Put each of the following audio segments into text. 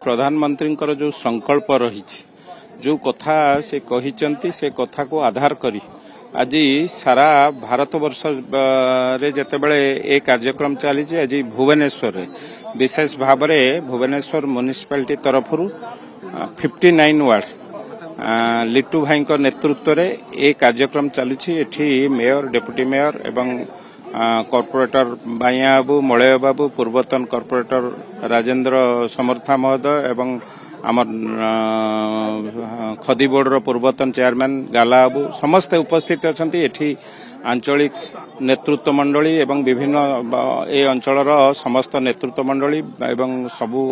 प्रधानमंत्री जो संकल्प रही जो कथा से कही से कथा को आधार करी आज सारा भारत वर्ष रे जेतेबेले ए कार्यक्रम चली आज भुवनेश्वर रे विशेष भाव में भुवनेश्वर म्युनिसिपालिटी तरफ 59 वार्ड लिट्टू भाई नेतृत्व रे ए कार्यक्रम चलुछि। एठी मेयर डेप्यूटी मेयर एवं कॉर्पोरेटर बाइया बाबू मलय बाबू पूर्वतन कॉर्पोरेटर राजेंद्र समर्था महोदय एवं आमर खदी बोर्ड पूर्वतन चेयरमैन गाला बाबू समस्ते उपस्थित अछंती। एठी आंचलिक नेतृत्व मंडली एवं विभिन्न ए अंचलर समस्त नेतृत्व मंडली एवं सबू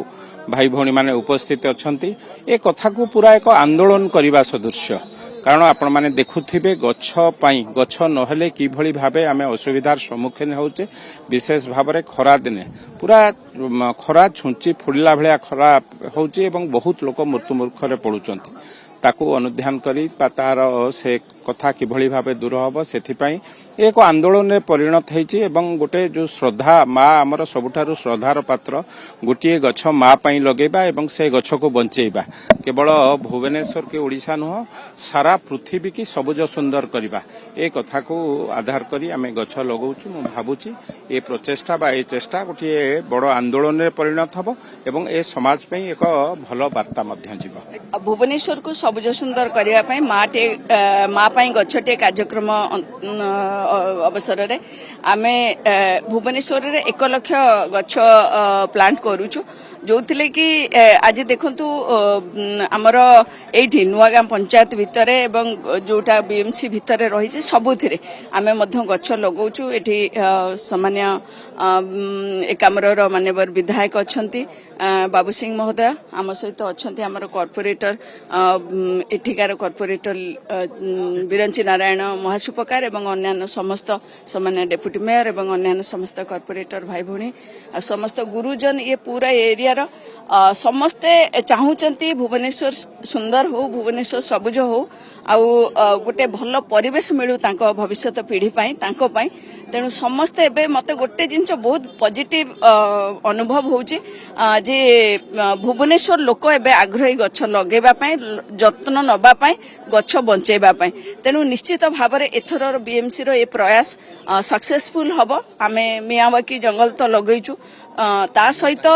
भाई भौणी माने उपस्थित अछंती। ए कथा को पूरा एक आंदोलन करबा सदृश्य कारण आपण माने देखुथिबे गछ पाई गछ नहेले किभली भाबे आमे असुविधार सम्मुखीन होउचे। विशेष भाव में खरा दिने पूरा खरा छुंची फुड़ला भलिया खरा होउचे एवं बहुत लोक मृत्यु मुखरे पड़ुचंती। ताकू अनुध्यान करी तार से कथा किभली भाबे दूर हबो सेथिपाई एक आंदोलन में परिणत होइछि एवं गोटे जो श्रद्धा माँ आमर सबुठारु श्रद्धार पात्र गोटे गछ माँ पाई लगेबा एवं से गछ को बंचेबा केवल भुवनेश्वर के ओडिशा नुह सारा पृथ्वी की सबुज सुंदर करबा ए कथा को आधार करी आमे गछ लगाउछु। मु भाबुछि ए प्रचेष्टा बा ए चेष्टा गोटे बड़ आंदोलन में परिणत हबो एवं ए समाज पई एक भल वार्ता मध्य जीव। भुवनेश्वर को सबुज सुंदर करबा पई माँ पाई गछटे कार्यक्रम अवसर रे आमे भुवनेश्वर रे 1 लाख गछ प्लांट करूछु जो थिले कि आज देखंतु हमर एठी नुआगाम पंचायत भितर एवं जोटा बीएमसी भितर रही सबुथिरे आमे मध्य गछ लगाउछु। एठी सामान्य एक आमर मान्यवर विधायक अछंती बाबू सिंह महोदय आम सहित अछंती आमर कॉर्पोरेटर एठिकार कॉर्पोरेटर बिरंची नारायण महासुपकार एवं अन्यान्य समस्त सामान्य डेप्यूटी मेयर एवं अन्यान्य समस्त कॉर्पोरेटर भाई भौणी समस्त गुरुजन ये पूरा एरिया समस्ते चाहूचंती भुवनेश्वर सुंदर हो भुवनेश्वर सबुज हो आउ गोटे भल परिवेश मिलू तांको भविष्यत पीढ़ी पाई तांको पाई तेणु समस्ते एबे मते गोटे जिंस बहुत पॉजिटिव अनुभव होउची जे भुवनेश्वर लोक एबे आग्रही गछ लगेबा पाई जत्न नबा पाई गछ बंचेबा पाई तेणु निश्चित भाव में एथर बीएमसी रो ए प्रयास सक्सेसफुल हबो। आमे मियावाकी जंगल तो लगैछु ता सहित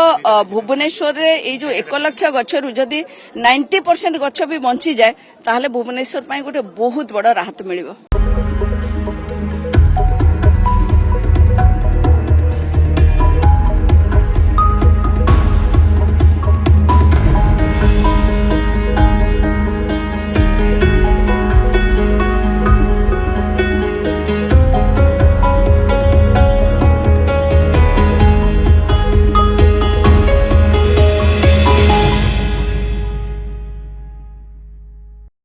भुवनेश्वर रे ए जो 1 लाख गछरु जदी 90% गछ भी बंची जाए ताहले भुवनेश्वर पाई गोटे बहुत बड़ राहत मिलिबो।